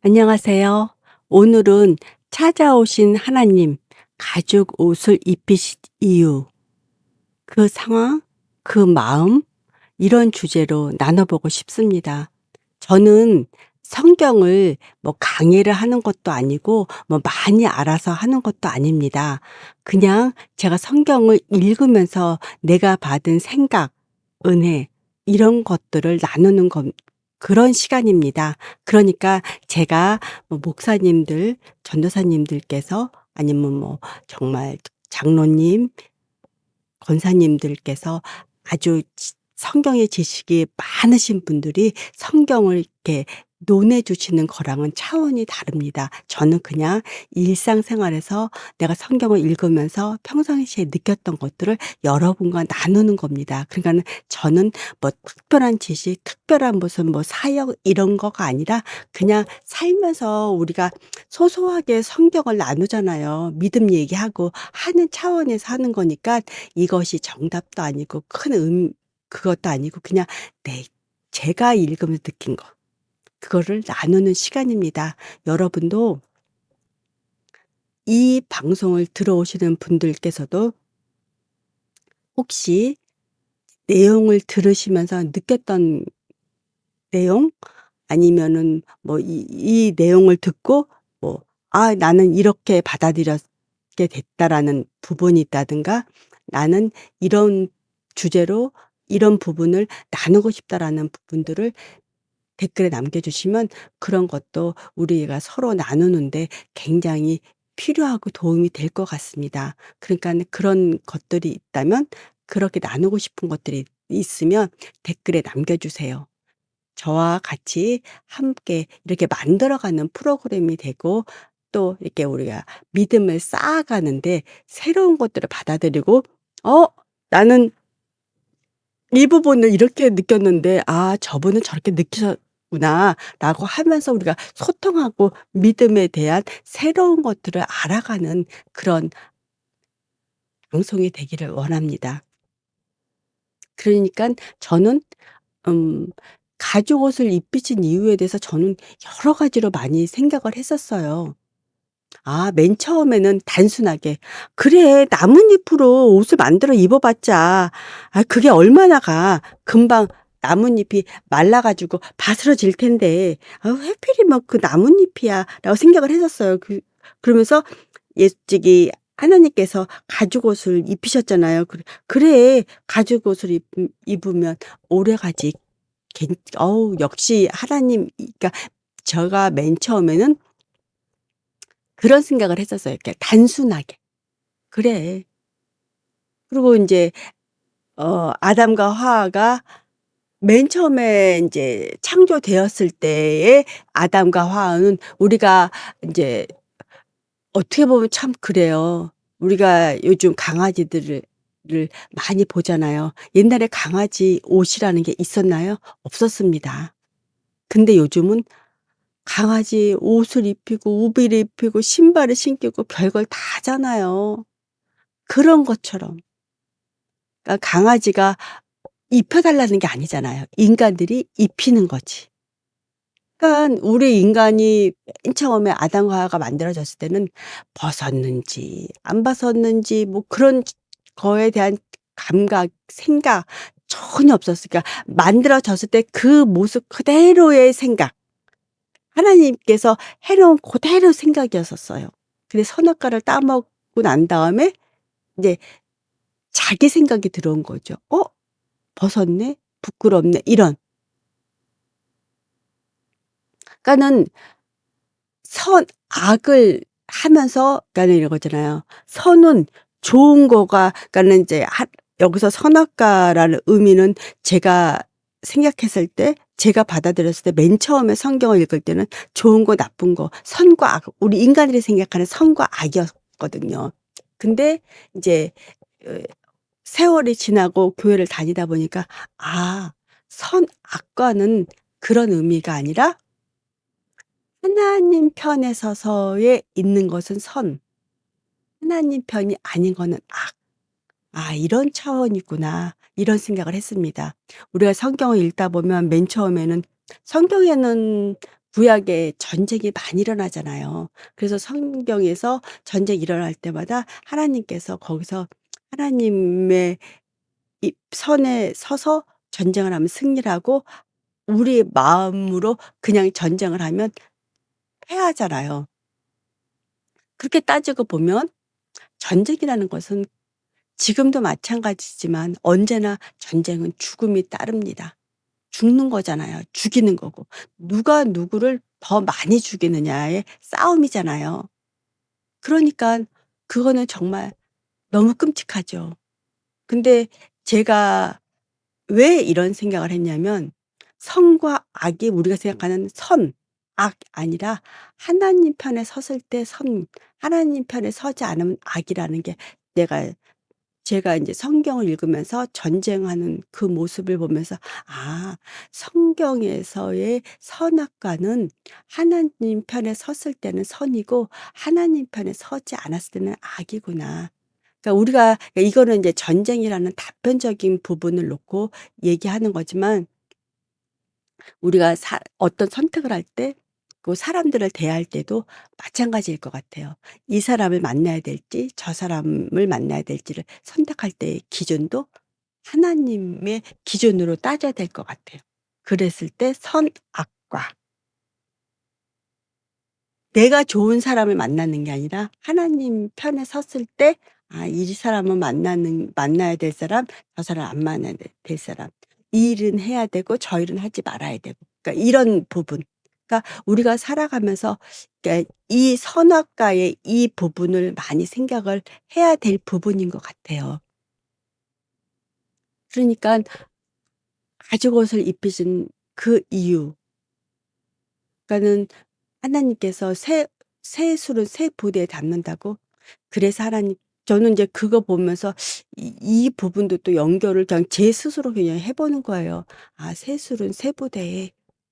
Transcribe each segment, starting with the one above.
안녕하세요. 오늘은 찾아오신 하나님, 가죽 옷을 입히신 이유, 그 상황, 그 마음, 이런 주제로 나눠보고 싶습니다. 저는 성경을 뭐 강의를 하는 것도 아니고 뭐 많이 알아서 하는 것도 아닙니다. 그냥 제가 성경을 읽으면서 내가 받은 생각, 은혜, 이런 것들을 나누는 그런 시간입니다. 그러니까 제가 뭐 목사님들, 전도사님들께서 아니면 뭐 정말 장로님, 권사님들께서 아주 성경의 지식이 많으신 분들이 성경을 이렇게 논해 주시는 거랑은 차원이 다릅니다. 저는 그냥 일상생활에서 내가 성경을 읽으면서 평상시에 느꼈던 것들을 여러분과 나누는 겁니다. 그러니까는 저는 뭐 특별한 지식, 특별한 무슨 뭐 사역 이런 거가 아니라 그냥 살면서 우리가 소소하게 성경을 나누잖아요. 믿음 얘기하고 하는 차원에서 하는 거니까 이것이 정답도 아니고 큰 그것도 아니고 그냥 내 제가 읽으면서 느낀 거, 그거를 나누는 시간입니다. 여러분도 이 방송을 들어오시는 분들께서도 혹시 내용을 들으시면서 느꼈던 내용, 아니면은 뭐 이 내용을 듣고 뭐 '아 나는 이렇게 받아들였게 됐다.'라는 부분이 있다든가 '나는 이런 주제로 이런 부분을 나누고 싶다.'라는 부분들을 댓글에 남겨 주시면 그런 것도 우리가 서로 나누는데 굉장히 필요하고 도움이 될 것 같습니다. 그러니까는 그런 것들이 있다면, 그렇게 나누고 싶은 것들이 있으면 댓글에 남겨 주세요. 저와 같이 함께 이렇게 만들어가는 프로그램이 되고, 또 이렇게 우리가 믿음을 쌓아가는데 새로운 것들을 받아들이고 '어 나는 이 부분을 이렇게 느꼈는데 아 저분은 저렇게 느끼셨구나.'라고 하면서 우리가 소통하고 믿음에 대한 새로운 것들을 알아가는 그런 방송이 되기를 원합니다. 그러니깐 저는 음 가죽옷을 입히신 이유에 대해서 저는 여러 가지로 많이 생각을 했었어요. 맨 처음에는 단순하게 '그래 나뭇잎으로 옷을 만들어 입어 봤자 그게 얼마나 금방 나뭇잎이 말라 가지고 바스러질 텐데 하필이면 그 나뭇잎이야.'라고 생각을 했었어요. 그러면서 저기 하나님께서 가죽옷을 입히셨잖아요. 그래 가죽옷을 입으면 오래가지. 역시 하나님. 그러니까 제가 맨 처음에는 그런 생각을 했었어요. 그러니까 단순하게. '그래.' 그리고 인제 아담과 하와가 맨 처음에 인제 창조되었을 때의 아담과 하와는 우리가 인제 어떻게 보면 참 그래요. 우리가 요즘 강아지들을 많이 보잖아요. 옛날에 강아지 옷이라는 게 있었나요? 없었습니다. 근데 요즘은 강아지 옷을 입히고 우비를 입히고 신발을 신기고 별걸 다 하잖아요. 그런 것처럼, 그러니까 강아지가 입혀 달라는 게 아니잖아요. 인간들이 입히는 거지. 그러니깐 우리 인간이 맨 처음에 아담과 하와가 만들어졌을 때는 벗었는지 안 벗었는지 뭐 그런 거에 대한 감각, 생각 전혀 없었으니까 만들어졌을 때 그 모습 그대로의 생각, 하나님께서 해 놓은 고대로 생각이었었어요. 근데 선악과를 따먹고 난 다음에 인제 자기 생각이 들어온 거죠. '어 벗었네. 부끄럽네.' 이런. 그러니까는 선악을 하면서, 그러니까는 이거잖아요. 선은 좋은 거가, 그러니까는 인제 여기서 선악과라는 의미는 제가 생각했을 때, 제가 받아들였을 때 맨 처음에 성경을 읽을 때는 좋은 거 나쁜 거, 선과 악, 우리 인간들이 생각하는 선과 악이었거든요. 근데 인제 어 세월이 지나고 교회를 다니다 보니까 선악과는 그런 의미가 아니라 하나님 편에 서서에 있는 것은 선, 하나님 편이 아닌 거는 악. '이런 차원이구나.' 이런 생각을 했습니다. 우리가 성경을 읽다 보면 맨 처음에는 성경에는 구약에 전쟁이 많이 일어나잖아요. 그래서 성경에서 전쟁이 일어날 때마다 하나님께서 거기서 하나님의 이 선에 서서 전쟁을 하면 승리를 하고 우리의 마음으로 그냥 전쟁을 하면 패하잖아요. 그렇게 따지고 보면 전쟁이라는 것은 지금도 마찬가지지만 언제나 전쟁은 죽음이 따릅니다. 죽는 거잖아요. 죽이는 거고. 누가 누구를 더 많이 죽이느냐의 싸움이잖아요. 그러니깐 그거는 정말 너무 끔찍하죠. 근데 제가 왜 이런 생각을 했냐면 선과 악이 우리가 생각하는 선, 악 아니라 하나님 편에 섰을 때 선, 하나님 편에 서지 않으면 악이라는 게 내가 제가 인제 성경을 읽으면서 전쟁하는 그 모습을 보면서 '아 성경에서의 선악과는 하나님 편에 섰을 때는 선이고 하나님 편에 서지 않았을 때는 악이구나.' 그러니까 우리가 이거는 인제 전쟁이라는 단편적인 부분을 놓고 얘기하는 거지만 우리가 어떤 선택을 할 때 그 사람들을 대할 때도 마찬가지일 것 같아요. 이 사람을 만나야 될지 저 사람을 만나야 될지를 선택할 때의 기준도 하나님의 기준으로 따져야 될 것 같아요. 그랬을 때 선악과 내가 좋은 사람을 만나는 게 아니라 하나님 편에 섰을 때 '아 이 사람은 만나야 될 사람, 저 사람 안 만나야 될 사람. 이 일은 해야 되고 저 일은 하지 말아야 되고.' 그러니까 이런 부분. 그러니까 우리가 살아가면서 그러니까 이 선악과의 이 부분을 많이 생각을 해야 될 부분인 것 같아요. 그러니깐 가죽 옷을 입히신 그 이유 그러니까는 하나님께서 새 술은 새 부대에 담는다고 그래서 하나님 저는 인제 그거 보면서 이 부분도 또 연결을 그냥 제 스스로 그냥 해 보는 거예요. '아 새 술은 새 부대에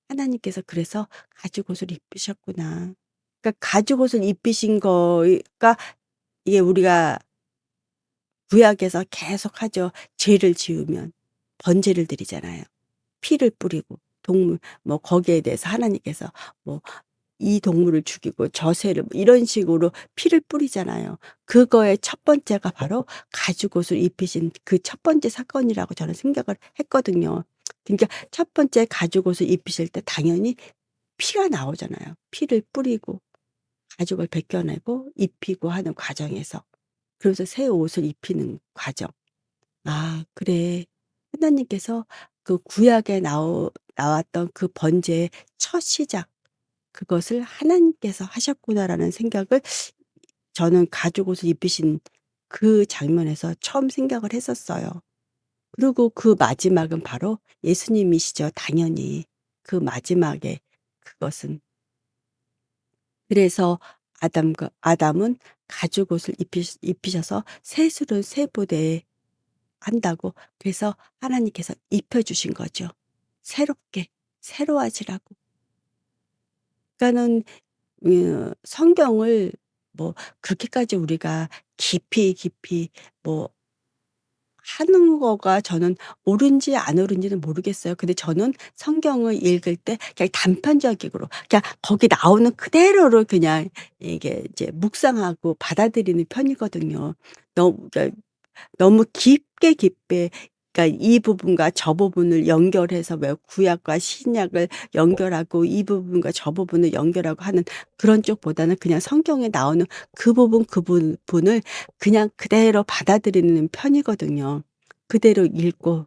하나님께서 그래서 가죽옷을 입히셨구나.' 그러니까 가죽옷을 입히신 거가 이게 우리가 구약에서 계속하죠. 죄를 지으면 번제를 드리잖아요. 피를 뿌리고 동물 뭐 거기에 대해서 하나님께서 뭐 이 동물을 죽이고 저 새를 뭐 이런 식으로 피를 뿌리잖아요. 그거의 첫 번째가 바로 가죽옷을 입히신 그 첫 번째 사건이라고 저는 생각을 했거든요. 그러니까 첫 번째 가죽옷을 입히실 때 당연히 피가 나오잖아요. 피를 뿌리고 가죽을 벗겨내고 입히고 하는 과정에서. 그러면서 새 옷을 입히는 과정. '아 그래. 하나님께서 그 구약에 나왔던 그 번제의 첫 시작 그것을 하나님께서 하셨구나.'라는 생각을 저는 가죽옷을 입으신 그 장면에서 처음 생각을 했었어요. 그리고 그 마지막은 바로 예수님이시죠 당연히. 그 마지막에 그것은. 그래서 아담은 가죽옷을 입히셔서 세술은 세 보되 한다고 그래서 하나님께서 입혀 주신 거죠. 새롭게 새로워지라고. 그러니까는 성경을 뭐 그렇게까지 우리가 깊이 뭐 하는 거가 저는 옳은지 안 옳은지는 모르겠어요. 근데 저는 성경을 읽을 때 그냥 단편적으로 그냥 거기 나오는 그대로를 그냥 이게 이제 묵상하고 받아들이는 편이거든요. 그러니까 너무 깊게 그러니까 이 부분과 저 부분을 연결해서 왜 구약과 신약을 연결하고 이 부분과 저 부분을 연결하고 하는 그런 쪽보다는 그냥 성경에 나오는 그 부분을 그냥 그대로 받아들이는 편이거든요. 그대로 읽고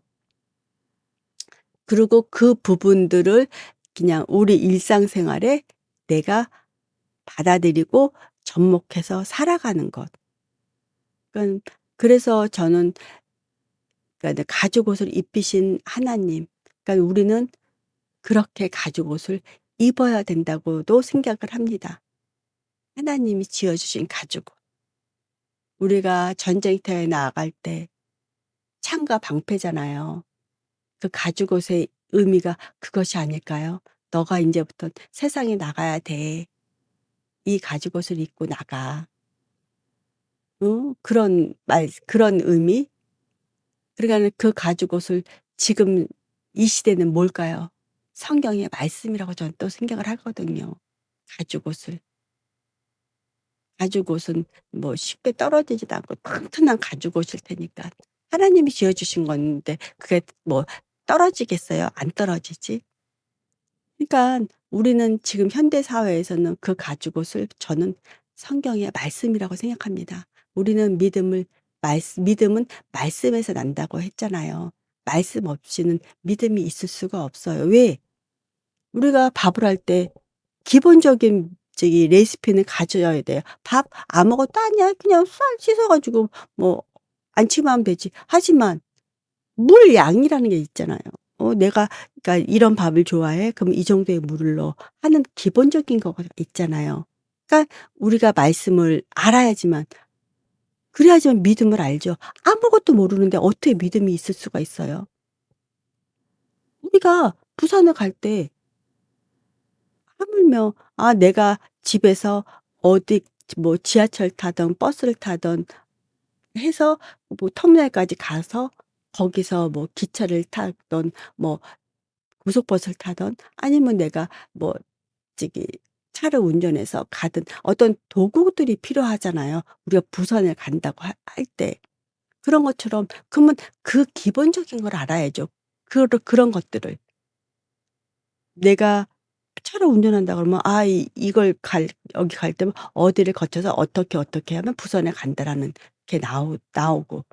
그리고 그 부분들을 그냥 우리 일상생활에 내가 받아들이고 접목해서 살아가는 것. 그래서 저는 그러니까 가죽옷을 입히신 하나님 그러니까 우리는 그렇게 가죽옷을 입어야 된다고도 생각을 합니다. 하나님이 지어 주신 가죽옷. 우리가 전쟁터에 나아갈 때 창과 방패잖아요. 그 가죽옷의 의미가 그것이 아닐까요? "너가 인제부터 세상에 나가야 돼. 이 가죽옷을 입고 나가." 그런 의미? 그러니까는 그 가죽옷을 지금 이 시대는 뭘까요? 성경의 말씀이라고 저는 또 생각을 하거든요. 가죽옷을. 가죽옷은 뭐 쉽게 떨어지지도 않고 튼튼한 가죽옷일 테니까. 하나님이 지어 주신 건데 그게 뭐 떨어지겠어요? 안 떨어지지. 그러니깐 우리는 지금 현대 사회에서는 그 가죽옷을 저는 성경의 말씀이라고 생각합니다. 우리는 믿음은 말씀에서 난다고 했잖아요. 말씀 없이는 믿음이 있을 수가 없어요. 왜? 우리가 밥을 할 때 기본적인 저기 레시피는 가져야 돼요. "밥 아무것도 아니야. 그냥 쌀 씻어 가지고 뭐 안치면 되지." 하지만 물 양이라는 게 있잖아요. 내가 그러니까 "이런 밥을 좋아해." 그럼 이 정도의 물을 넣어 하는 기본적인 거가 있잖아요. 그러니까 우리가 말씀을 알아야지만 그래야지만 믿음을 알죠. 아무것도 모르는데 어떻게 믿음이 있을 수가 있어요. 우리가 부산을 갈 때 하물며 내가 집에서 어디 뭐 지하철 타든 버스를 타든 해서 뭐 터미널까지 가서 거기서 뭐 기차를 타든 뭐 고속버스를 타든 아니면 내가 뭐 저기 차를 운전해서 가든 어떤 도구들이 필요하잖아요, 우리가 부산을 간다고 할 때. 그런 것처럼 그러면 그 기본적인 걸 알아야죠. 그런 것들을. 내가 차를 운전한다 그러면 이걸 여기 갈 때면 어디를 거쳐서 어떻게 하면 부산에 간다라는 게 나오고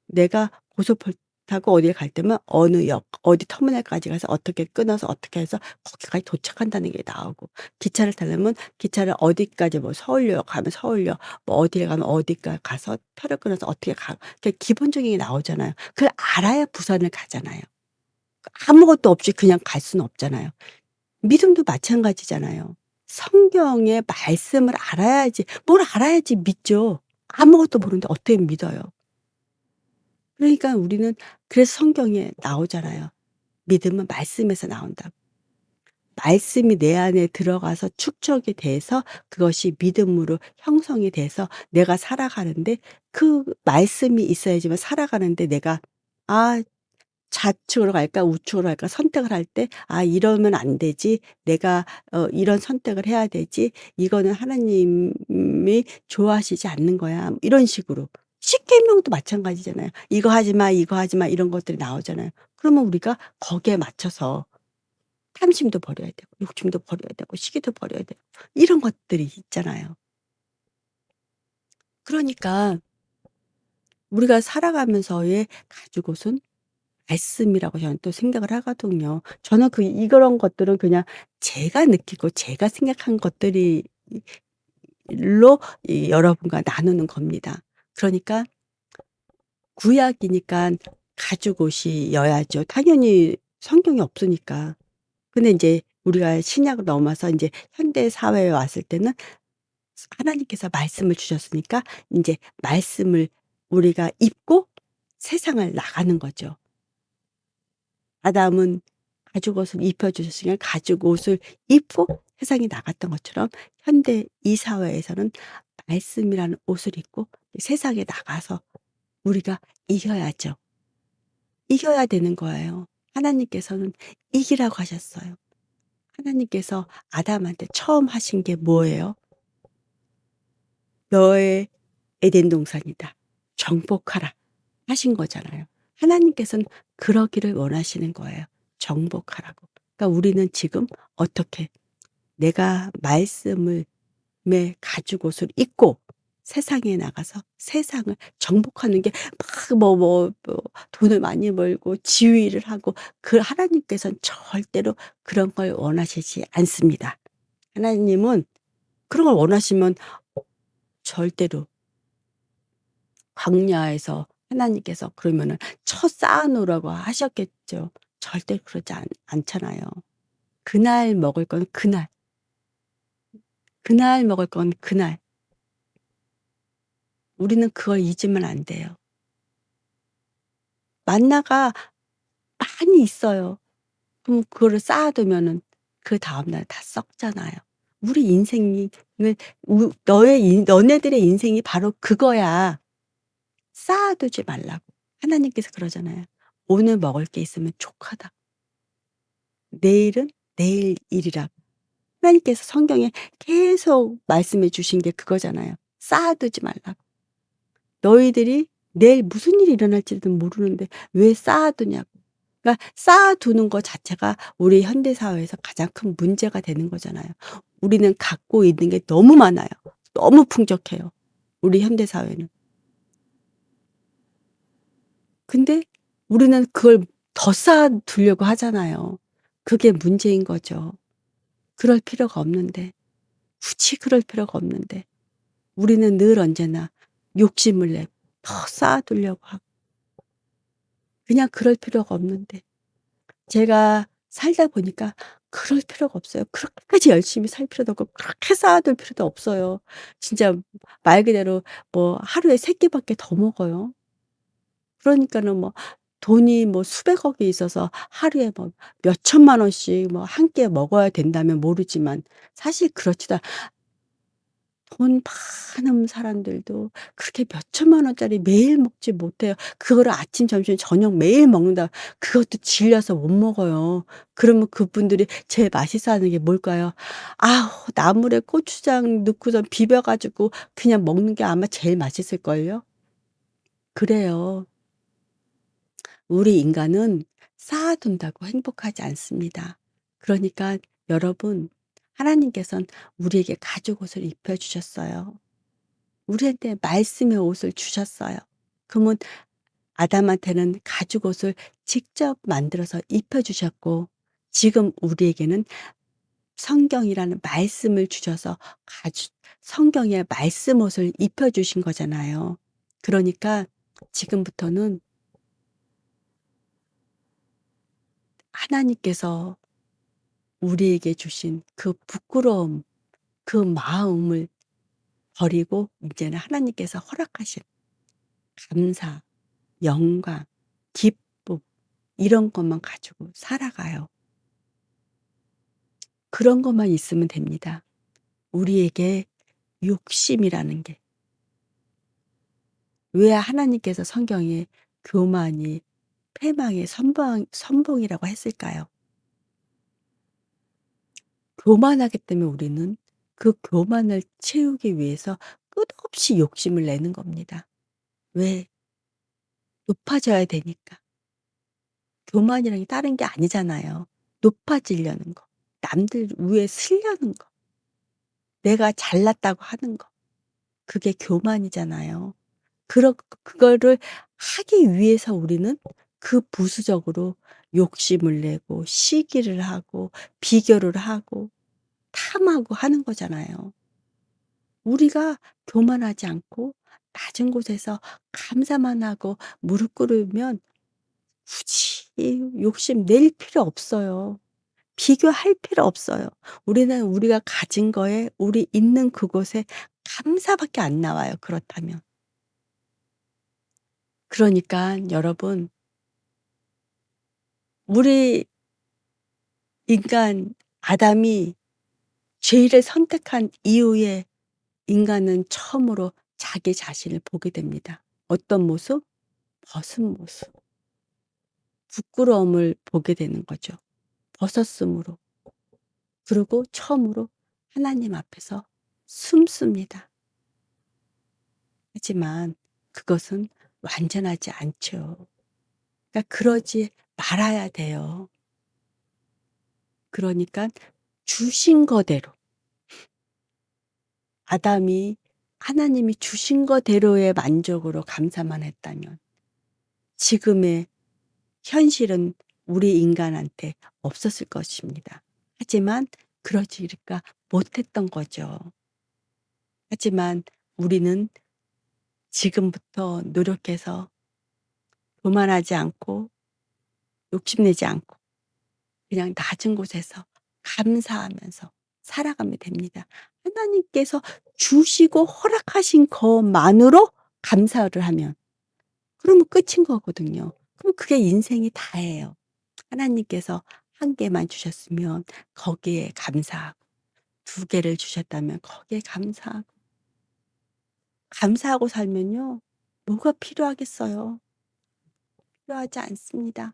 내가 고속버스 타고 어딜 갈 때면 어느 역 어디 터미널까지 가서 어떻게 끊어서 어떻게 해서 거기까지 도착한다는 게 나오고 기차를 타려면 기차를 어디까지 뭐 서울역 가면 서울역 뭐 어디에 가면 어디까지 가서 표를 끊어서 어떻게 기본적인 게 나오잖아요. 그걸 알아야 부산을 가잖아요. 아무것도 없이 그냥 갈 수는 없잖아요. 믿음도 마찬가지잖아요. 성경의 말씀을 알아야지 뭘 알아야지 믿죠. 아무것도 모르는데 어떻게 믿어요. 그러니까 우리는 그래서 성경에 나오잖아요. 믿음은 말씀에서 나온다고. 말씀이 내 안에 들어가서 축적이 돼서 그것이 믿음으로 형성이 돼서 내가 살아가는데 그 말씀이 있어야지만 살아가는데 내가 아 좌측으로 갈까 우측으로 갈까 선택을 할 때 '아 이러면 안 되지. 내가 이런 선택을 해야 되지. 이거는 하나님이 좋아하시지 않는 거야.' 뭐 이런 식으로. 십계명도 마찬가지잖아요. "이거 하지 마. 이거 하지 마." 이런 것들이 나오잖아요. 그러면 우리가 거기에 맞춰서 탐심도 버려야 되고 욕심도 버려야 되고 시기도 버려야 되고 이런 것들이 있잖아요. 그러니까 우리가 살아가면서의 가죽옷은 말씀이라고 저는 또 생각을 하거든요. 저는 이런 것들은 그냥 제가 느끼고 제가 생각한 것들이 로 여러분과 나누는 겁니다. 그러니까 구약이니깐 가죽옷이여야죠. 당연히 성경이 없으니까. 근데 인제 우리가 신약으로 넘어서 인제 현대 사회에 왔을 때는 하나님께서 말씀을 주셨으니까 인제 말씀을 우리가 입고 세상을 나가는 거죠. 아담은 가죽옷을 입혀 주셨으니까 가죽옷을 입고 세상에 나갔던 것처럼 현대 이 사회에서는 말씀이라는 옷을 입고 세상에 나가서 우리가 이겨야죠. 이겨야 되는 거예요. 하나님께서는 이기라고 하셨어요. 하나님께서 아담한테 처음 하신 게 뭐예요? "너의 에덴 동산이다. 정복하라." 하신 거잖아요. 하나님께서는 그러기를 원하시는 거예요. 정복하라고. 그러니까 우리는 지금 어떻게 내가 말씀을 매 가죽옷을 입고 세상에 나가서 세상을 정복하는 게 막 돈을 많이 벌고 지위를 하고 하나님께서는 절대로 그런 걸 원하시지 않습니다. 하나님은 그런 걸 원하시면 절대로 광야에서 하나님께서 그러면은 쳐 쌓아 놓으라고 하셨겠죠. 절대 그러지 않잖아요. 그날 먹을 건 그날, 그날 먹을 건 그날. 우리는 그걸 잊으면 안 돼요. 만나가 많이 있어요. 그럼 그거를 쌓아 두면은 그다음 날 다 썩잖아요. 우리 인생이 너네들의 인생이 바로 그거야. 쌓아 두지 말라고. 하나님께서 그러잖아요. "오늘 먹을 게 있으면 족하다." 내일은 내일 일이라 하나님께서 성경에 계속 말씀해 주신 게 그거잖아요. 쌓아두지 말라고. 너희들이 내일 무슨 일이 일어날지도 모르는데 왜 쌓아두냐고. 그러니까 쌓아두는 거 자체가 우리 현대 사회에서 가장 큰 문제가 되는 거잖아요. 우리는 갖고 있는 게 너무 많아요. 너무 풍족해요, 우리 현대 사회는. 근데 우리는 그걸 더 쌓아두려고 하잖아요. 그게 문제인 거죠. 그럴 필요가 없는데. 굳이 그럴 필요가 없는데. 우리는 늘 언제나 욕심을 내고 더 쌓아두려고 하고 그냥 그럴 필요가 없는데. 제가 살다 보니까 그럴 필요가 없어요. 그렇게까지 열심히 살 필요도 없고 그렇게 쌓아둘 필요도 없어요. 진짜 말 그대로 뭐 하루에 3 끼밖에 더 먹어요. 그러니까는 뭐 돈이 뭐 수백억이 있어서 하루에 뭐 몇 천만 원씩 뭐 한 끼에 먹어야 된다면 모르지만 사실 그렇지도 돈 많은 사람들도 그렇게 몇 천만 원짜리 매일 먹지 못해요. 그거를 아침, 점심, 저녁 매일 먹는다. 그것도 질려서 못 먹어요. 그러면 그분들이 제일 맛있어 하는 게 뭘까요? 아우, 나물에 고추장 넣고선 비벼 가지고 그냥 먹는 게 아마 제일 맛있을걸요? 그래요. 우리 인간은 쌓아둔다고 행복하지 않습니다. 그러니까 여러분, 하나님께서는 우리에게 가죽 옷을 입혀 주셨어요. 우리한테 말씀의 옷을 주셨어요. 그러면 아담한테는 가죽 옷을 직접 만들어서 입혀 주셨고 지금 우리에게는 성경이라는 말씀을 주셔서 가죽 성경의 말씀 옷을 입혀 주신 거잖아요. 그러니까 지금부터는 하나님께서 우리에게 주신 그 부끄러움, 그 마음을 버리고 이제는 하나님께서 허락하신 감사, 영광, 기쁨 이런 것만 가지고 살아가요. 그런 것만 있으면 됩니다. 우리에게 욕심이라는 게 왜 하나님께서 성경에 교만이 패망의 선봉이라고 했을까요? 교만하기 때문에 우리는 그 교만을 채우기 위해서 끝없이 욕심을 내는 겁니다. 왜? 높아져야 되니까. 교만이란 게 다른 게 아니잖아요. 높아지려는 거. 남들 위에 쓰려는 거. 내가 잘났다고 하는 거. 그게 교만이잖아요. 그거를 하기 위해서 우리는 그 부수적으로 욕심을 내고 시기를 하고 비교를 하고 탐하고 하는 거잖아요. 우리가 교만하지 않고 낮은 곳에서 감사만 하고 무릎 꿇으면 굳이 욕심 낼 필요 없어요. 비교할 필요 없어요. 우리는 우리가 가진 거에 우리 있는 그곳에 감사밖에 안 나와요, 그렇다면. 그러니까 여러분, 우리 인간 아담이 죄를 선택한 이후에 인간은 처음으로 자기 자신을 보게 됩니다. 어떤 모습? 벗은 모습. 부끄러움을 보게 되는 거죠. 벗었으므로. 그리고 처음으로 하나님 앞에서 숨습니다. 하지만 그것은 완전하지 않죠. 그러니까 그러지 말아야 돼요. 그러니까 주신 거대로 아담이 하나님이 주신 거대로의 만족으로 감사만 했다면 지금의 현실은 우리 인간한테 없었을 것입니다. 하지만 그러지가 못했던 거죠. 하지만 우리는 지금부터 노력해서 교만하지 않고 욕심내지 않고 그냥 낮은 곳에서 감사하면서 살아가면 됩니다. 하나님께서 주시고 허락하신 것만으로 감사를 하면 그러면 끝인 거거든요. 그럼 그게 인생이 다예요. 하나님께서 한 개만 주셨으면 거기에 감사하고 두 개를 주셨다면 거기에 감사하고 감사하고 살면요. 뭐가 필요하겠어요. 필요하지 않습니다.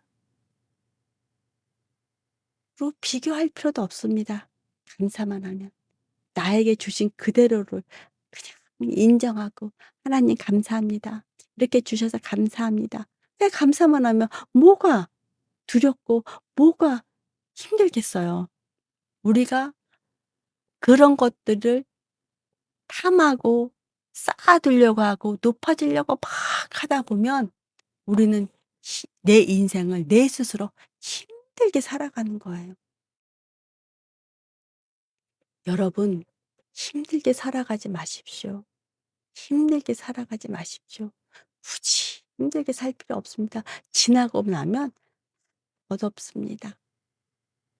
그리고 비교할 필요도 없습니다. 감사만 하면. 나에게 주신 그대로를 그냥 인정하고 '하나님 감사합니다. 이렇게 주셔서 감사합니다.' 그냥 감사만 하면 뭐가 두렵고 뭐가 힘들겠어요. 우리가 그런 것들을 탐하고 쌓아두려고 하고 높아지려고 막 하다 보면 우리는 내 인생을 내 스스로 힘들게 살아가는 거예요. 여러분 힘들게 살아가지 마십시오. 힘들게 살아가지 마십시오. 굳이 힘들게 살 필요 없습니다. 지나고 나면 멋없습니다.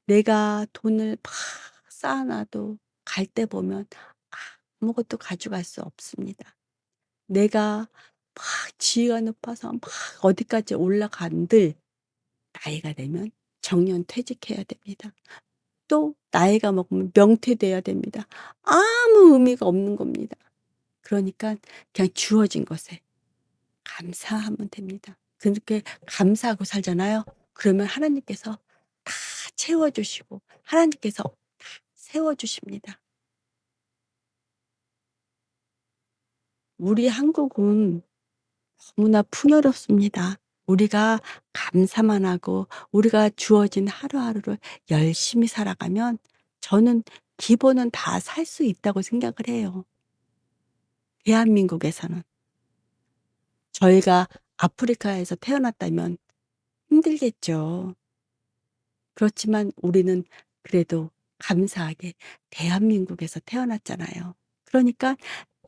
내가 돈을 막 쌓아 놔도 갈 때 보면 아무것도 가져갈 수 없습니다. 내가 막 지위가 높아서 막 어디까지 올라간들 나이가 되면 정년퇴직해야 됩니다. 또 나이가 먹으면 명퇴돼야 됩니다. 아무 의미가 없는 겁니다. 그러니까 그냥 주어진 것에 감사하면 됩니다. 그렇게 감사하고 살잖아요. 그러면 하나님께서 다 채워 주시고 하나님께서 다 세워 주십니다. 우리 한국은 너무나 풍요롭습니다. 우리가 감사만 하고 우리가 주어진 하루하루를 열심히 살아가면 저는 기본은 다 살 수 있다고 생각을 해요. 대한민국에서는. 저희가 아프리카에서 태어났다면 힘들겠죠. 그렇지만 우리는 그래도 감사하게 대한민국에서 태어났잖아요. 그러니까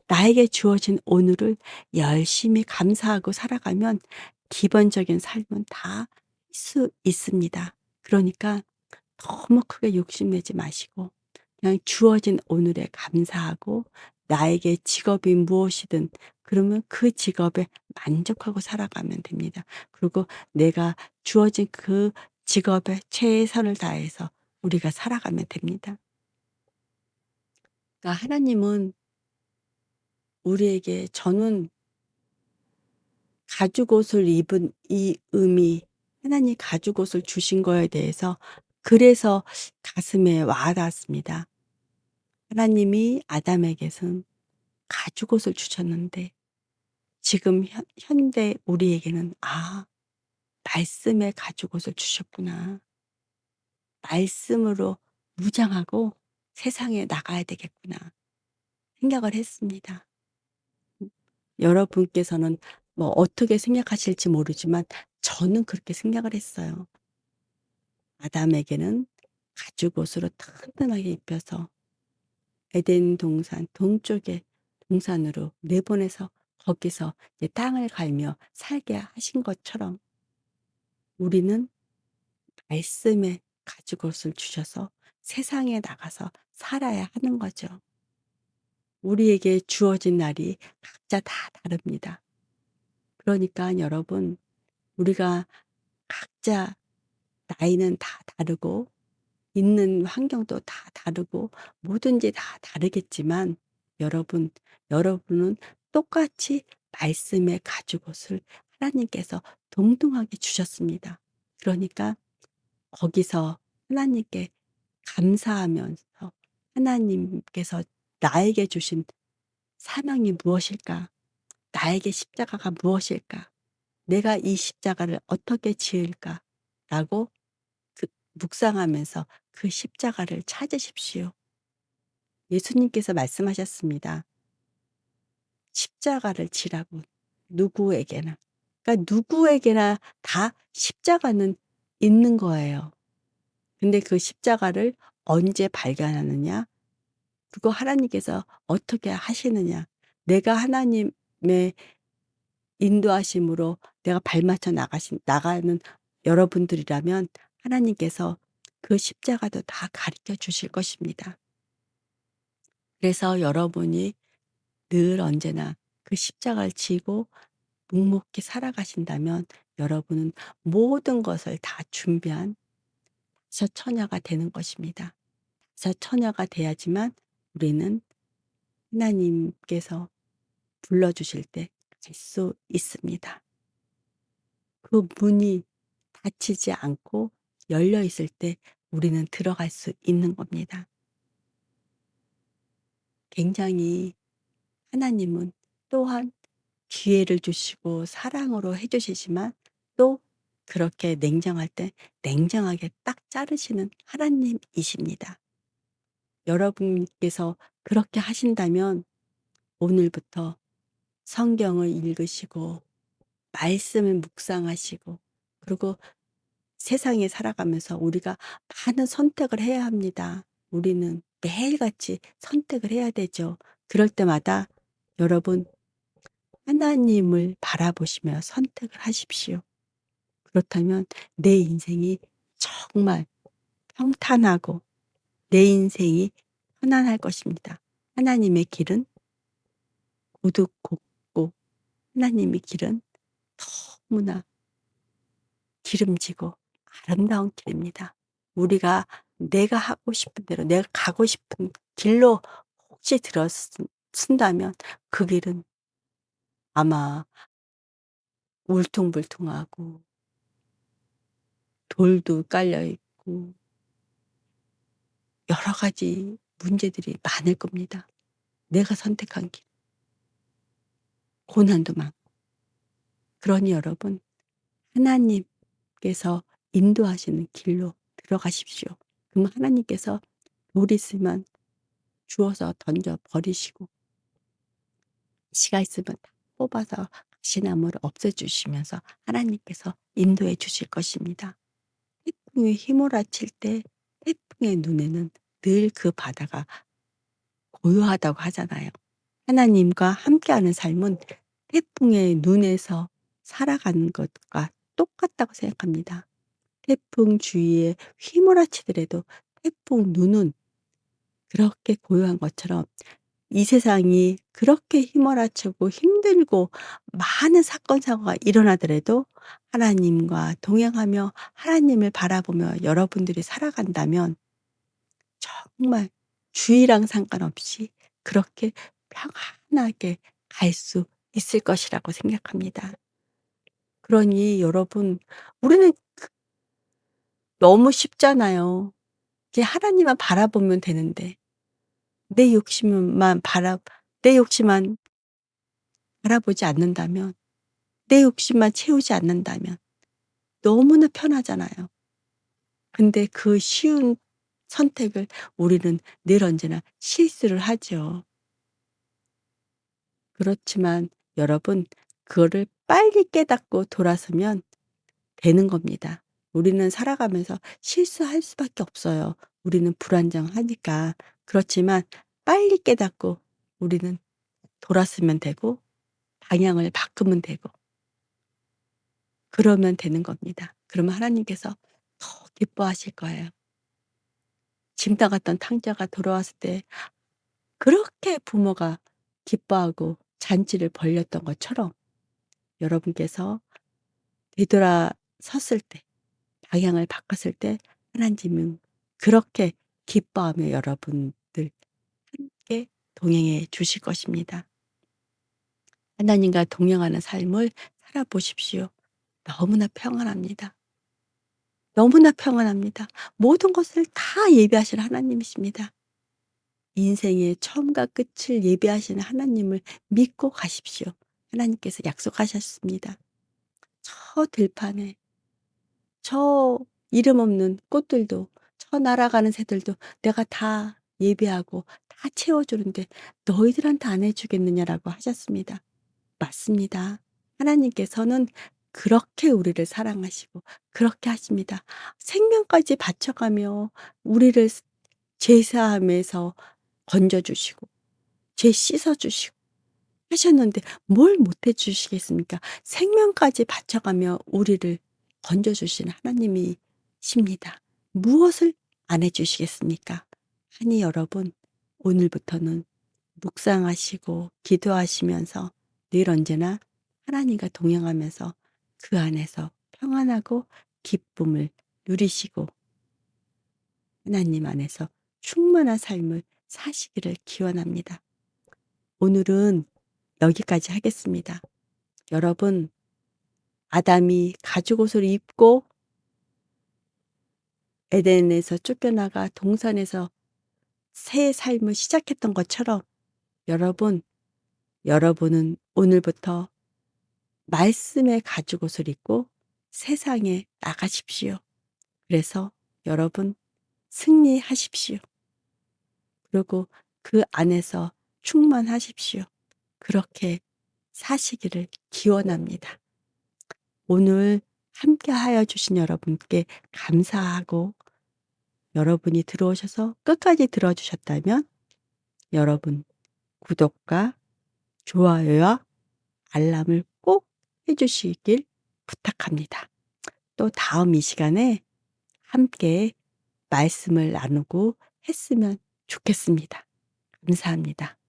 나에게 주어진 오늘을 열심히 감사하고 살아가면 기본적인 삶은 다 수 있습니다. 그러니까 너무 크게 욕심내지 마시고 그냥 주어진 오늘에 감사하고 나에게 직업이 무엇이든 그러면 그 직업에 만족하고 살아가면 됩니다. 그리고 내가 주어진 그 직업에 최선을 다해서 우리가 살아가면 됩니다. 그러니까 하나님은 우리에게 저는 가죽옷을 입은 이 의미 하나님 가죽옷을 주신 거에 대해서 그래서 가슴에 와 닿았습니다. 하나님이 아담에게는 가죽옷을 주셨는데 지금 현대 우리에게는 '아 말씀의 가죽옷을 주셨구나. 말씀으로 무장하고 세상에 나가야 되겠구나.' 생각을 했습니다. 여러분께서는 뭐 어떻게 생각하실지 모르지만 저는 그렇게 생각을 했어요. 아담에게는 가죽옷으로 튼튼하게 입혀서 에덴 동산 동쪽의 동산으로 내보내서 거기서 이제 땅을 갈며 살게 하신 것처럼 우리는 말씀의 가죽옷을 주셔서 세상에 나가서 살아야 하는 거죠. 우리에게 주어진 날이 각자 다 다릅니다. 그러니까 여러분 우리가 각자 나이는 다 다르고 있는 환경도 다 다르고 뭐든지 다 다르겠지만 여러분, 여러분은 똑같이 말씀의 가죽옷을 하나님께서 동등하게 주셨습니다. 그러니까 거기서 하나님께 감사하면서 하나님께서 나에게 주신 사명이 무엇일까? 나에게 십자가가 무엇일까? 내가 이 십자가를 어떻게 지을까?'라고 그 묵상하면서 그 십자가를 찾으십시오. 예수님께서 말씀하셨습니다. 십자가를 지라고 누구에게나. 그러니까 누구에게나 다 십자가는 있는 거예요. 근데 그 십자가를 언제 발견하느냐? 그거 하나님께서 어떻게 하시느냐? 내가 하나님의 인도하심으로 내가 발맞춰 나가는 여러분들이라면 하나님께서 그 십자가도 다 가르쳐 주실 것입니다. 그래서 여러분이 늘 언제나 그 십자가를 지고 묵묵히 살아가신다면 여러분은 모든 것을 다 준비한 다섯 처녀가 되는 것입니다. 다섯 처녀가 돼야지만 우리는 하나님께서 불러주실 때 갈 수 있습니다. 그 문이 닫히지 않고 열려 있을 때 우리는 들어갈 수 있는 겁니다. 굉장히 하나님은 또한 기회를 주시고 사랑으로 해 주시지만 또 그렇게 냉정할 때 냉정하게 딱 자르시는 하나님이십니다. 여러분께서 그렇게 하신다면 오늘부터 성경을 읽으시고 말씀을 묵상하시고 그리고 세상에 살아가면서 우리가 많은 선택을 해야 합니다. 우리는 매일같이 선택을 해야 되죠. 그럴 때마다 여러분 하나님을 바라보시며 선택을 하십시오. 그렇다면 내 인생이 정말 평탄하고 내 인생이 편안할 것입니다. 하나님의 길은 고독 곱고 하나님의 길은 너무나 기름지고 아름다운 길입니다. 우리가 내가 하고 싶은 대로 내가 가고 싶은 길로 혹시 쓴다면 그 길은 아마 울퉁불퉁하고 돌도 깔려 있고 여러 가지 문제들이 많을 겁니다. 내가 선택한 길, 고난도 많고. 그러니 여러분 하나님께서 인도하시는 길로 들어가십시오. 그럼 하나님께서 돌 있으면 주워서 던져 버리시고 씨가 있으면 다 뽑아서 가시나무를 없애주시면서 하나님께서 인도해 주실 것입니다. 태풍이 휘몰아칠 때 태풍의 눈에는 늘 그 바다가 고요하다고 하잖아요. 하나님과 함께하는 삶은 태풍의 눈에서 살아가는 것과 똑같다고 생각합니다. 태풍 주위에 휘몰아치더라도 태풍 눈은 그렇게 고요한 것처럼 이 세상이 그렇게 휘몰아치고 힘들고 많은 사건 사고가 일어나더라도 하나님과 동행하며 하나님을 바라보며 여러분들이 살아간다면 정말 주의랑 상관없이 그렇게 평안하게 갈 수 있을 것이라고 생각합니다. 그러니 여러분 우리는 너무 쉽잖아요. 그냥 하나님만 바라보면 되는데 내 욕심만 바라 내 욕심만 바라보지 않는다면 내 욕심만 채우지 않는다면 너무나 편하잖아요. 근데 그 쉬운 선택을 우리는 늘 언제나 실수를 하죠. 그렇지만 여러분 그거를 빨리 깨닫고 돌아서면 되는 겁니다. 우리는 살아가면서 실수할 수밖에 없어요. 우리는 불안정하니까. 그렇지만 빨리 깨닫고 우리는 돌았으면 되고 방향을 바꾸면 되고 그러면 되는 겁니다. 그러면 하나님께서 더 기뻐하실 거예요. 짐 싸갔던 탕자가 돌아왔을 때 그렇게 부모가 기뻐하고 잔치를 벌였던 것처럼 여러분께서 되돌아섰을 때 방향을 바꿨을 때 하나님은 그렇게 기뻐하며 여러분들 함께 동행해 주실 것입니다. 하나님과 동행하는 삶을 살아보십시오. 너무나 평안합니다. 너무나 평안합니다. 모든 것을 다 예비하시는 하나님이십니다. 인생의 처음과 끝을 예비하시는 하나님을 믿고 가십시오. 하나님께서 약속하셨습니다. 저 들판에 저 이름 없는 꽃들도 저 날아가는 새들도 내가 다 예비하고 다 채워주는데 너희들한테 안 해주겠느냐라고 하셨습니다. 맞습니다. 하나님께서는 그렇게 우리를 사랑하시고 그렇게 하십니다. 생명까지 바쳐가며 우리를 제사함에서 건져주시고 죄 씻어주시고 하셨는데 뭘 못해 주시겠습니까? 생명까지 바쳐가며 우리를 건져주시는 하나님이십니다. 무엇을 안 해 주시겠습니까? 하니 여러분 오늘부터는 묵상하시고 기도하시면서 늘 언제나 하나님과 동행하면서 그 안에서 평안하고 기쁨을 누리시고 하나님 안에서 충만한 삶을 사시기를 기원합니다. 오늘은 여기까지 하겠습니다. 여러분, 아담이 가죽 옷을 입고 에덴에서 쫓겨나가 동산에서 새 삶을 시작했던 것처럼 여러분, 여러분은 오늘부터 말씀의 가죽옷을 입고 세상에 나가십시오. 그래서 여러분 승리하십시오. 그리고 그 안에서 충만하십시오. 그렇게 사시기를 기원합니다. 오늘 함께하여 주신 여러분께 감사하고 여러분이 들어오셔서 끝까지 들어주셨다면 여러분 구독과 좋아요와 알람을 꼭 해주시길 부탁합니다. 또 다음 이 시간에 함께 말씀을 나누고 했으면 좋겠습니다. 감사합니다.